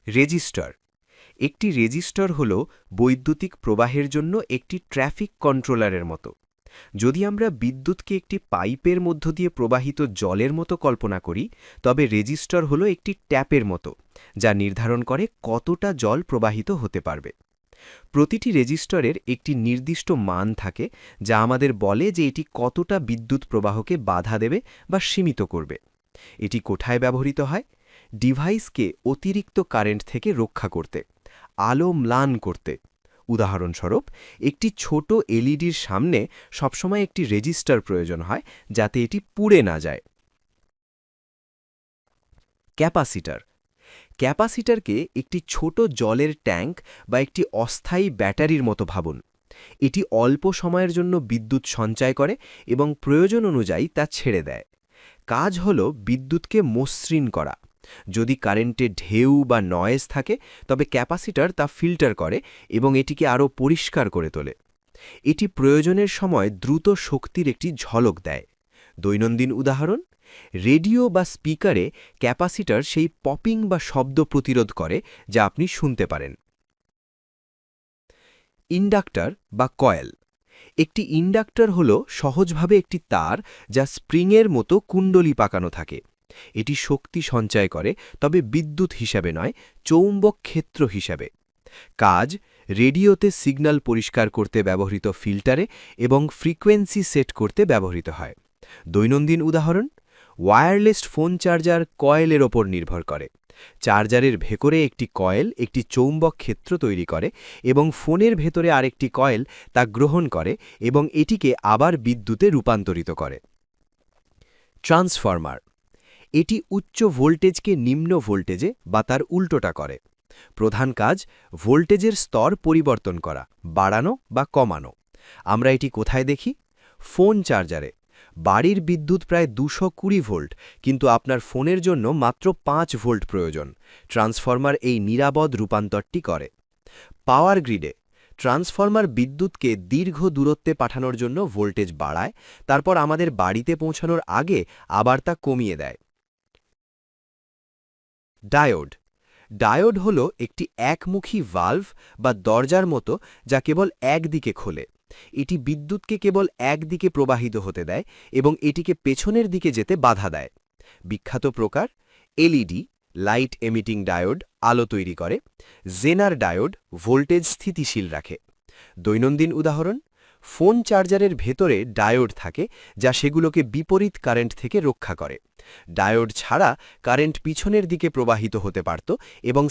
Register. একটি register হল বৈদ্যুতিক প্রবাহের জন্য একটি ট্র্যাফিক কন্ট্রোলারের মতো। যদি আমরা বিদ্যুৎকে একটি পাইপের মধ্য দিয়ে প্রবাহিত জলের মতো কল্পনা করি, তবে রেজিস্টার হল একটি ট্যাপের মতো, যা নির্ধারণ করে কতটা জল প্রবাহিত হতে পারবে। প্রতিটি রেজিস্টারের একটি নির্দিষ্ট মান থাকে, যা আমাদের বলে যে এটি কতটা বিদ্যুৎ প্রবাহকে বাধা দেবে বা সীমিত করবে। এটি কোথায় ব্যবহৃত হয়? ডিভাইসকে অতিরিক্ত কারেন্ট থেকে রক্ষা করতে, আলো ম্লান করতে। উদাহরণস্বরূপ, একটি ছোট এলইডির সামনে সবসময় একটি রেজিস্টার প্রয়োজন হয়, যাতে এটি পুড়ে না যায়। ক্যাপাসিটার। ক্যাপাসিটারকে একটি ছোট জলের ট্যাঙ্ক বা একটি অস্থায়ী ব্যাটারির মতো ভাবুন। এটি অল্প সময়ের জন্য বিদ্যুৎ সঞ্চয় করে এবং প্রয়োজন অনুযায়ী তা ছেড়ে দেয়। কাজ হল বিদ্যুৎকে মসৃণ করা। যদি কারেন্টে ঢেউ বা নয়েজ থাকে, তবে ক্যাপাসিটার তা ফিল্টার করে এবং এটিকে আরও পরিষ্কার করে তোলে। এটি প্রয়োজনের সময় দ্রুত শক্তির একটি ঝলক দেয়। দৈনন্দিন উদাহরণ: রেডিও বা স্পিকারে ক্যাপাসিটার সেই পপিং বা শব্দ প্রতিরোধ করে, যা আপনি শুনতে পারেন। ইন্ডাক্টর বা কয়েল। একটি ইন্ডাক্টর হল সহজভাবে একটি তার যা স্প্রিংয়ের মতো কুণ্ডলী পাকানো থাকে। এটি শক্তি সঞ্চয় করে, তবে বিদ্যুৎ হিসাবে নয়, চৌম্বক ক্ষেত্র হিসাবে। কাজ: রেডিওতে সিগন্যাল পরিষ্কার করতে ব্যবহৃত ফিল্টারে এবং ফ্রিকোয়েন্সি সেট করতে ব্যবহৃত হয়। দৈনন্দিন উদাহরণ: ওয়্যারলেস ফোন চার্জার কয়েলের ওপর নির্ভর করে। চার্জারের ভেতরে একটি কয়েল একটি চৌম্বক ক্ষেত্র তৈরি করে এবং ফোনের ভেতরে আরেকটি কয়েল তা গ্রহণ করে এবং এটিকে আবার বিদ্যুতে রূপান্তরিত করে। ট্রান্সফরমার। এটি উচ্চ ভোল্টেজকে নিম্ন ভোল্টেজে বা তার উল্টোটা করে। প্রধান কাজ: ভোল্টেজের স্তর পরিবর্তন করা, বাড়ানো বা কমানো। আমরা এটি কোথায় দেখি? ফোন চার্জারে। বাড়ির বিদ্যুৎ প্রায় 220 ভোল্ট, কিন্তু আপনার ফোনের জন্য মাত্র 5 ভোল্ট প্রয়োজন। ট্রান্সফরমার এই নিরাপদ রূপান্তরটি করে। পাওয়ার গ্রিডে ট্রান্সফরমার বিদ্যুৎকে দীর্ঘ দূরত্বে পাঠানোর জন্য ভোল্টেজ বাড়ায়, তারপর আমাদের বাড়িতে পৌঁছানোর আগে আবার তা কমিয়ে দেয়। ডায়োড। ডায়োড হল একটি একমুখী ভালভ বা দরজার মতো, যা কেবল একদিকে খোলে। এটি বিদ্যুৎকে কেবল একদিকে প্রবাহিত হতে দেয় এবং এটিকে পেছনের দিকে যেতে বাধা দেয়। বিখ্যাত প্রকার: এলইডি লাইট এমিটিং ডায়োড আলো তৈরি করে। জেনার ডায়োড ভোল্টেজ স্থিতিশীল রাখে। দৈনন্দিন উদাহরণ: ফোন চার্জারের ভেতরে ডায়োড থাকে, যা সেগুলোকে বিপরীত কারেন্ট থেকে রক্ষা করে। ডায়োড ছাড়া কারেন্ট পিছনের দিকে প্রবাহিত হতে পারত এবং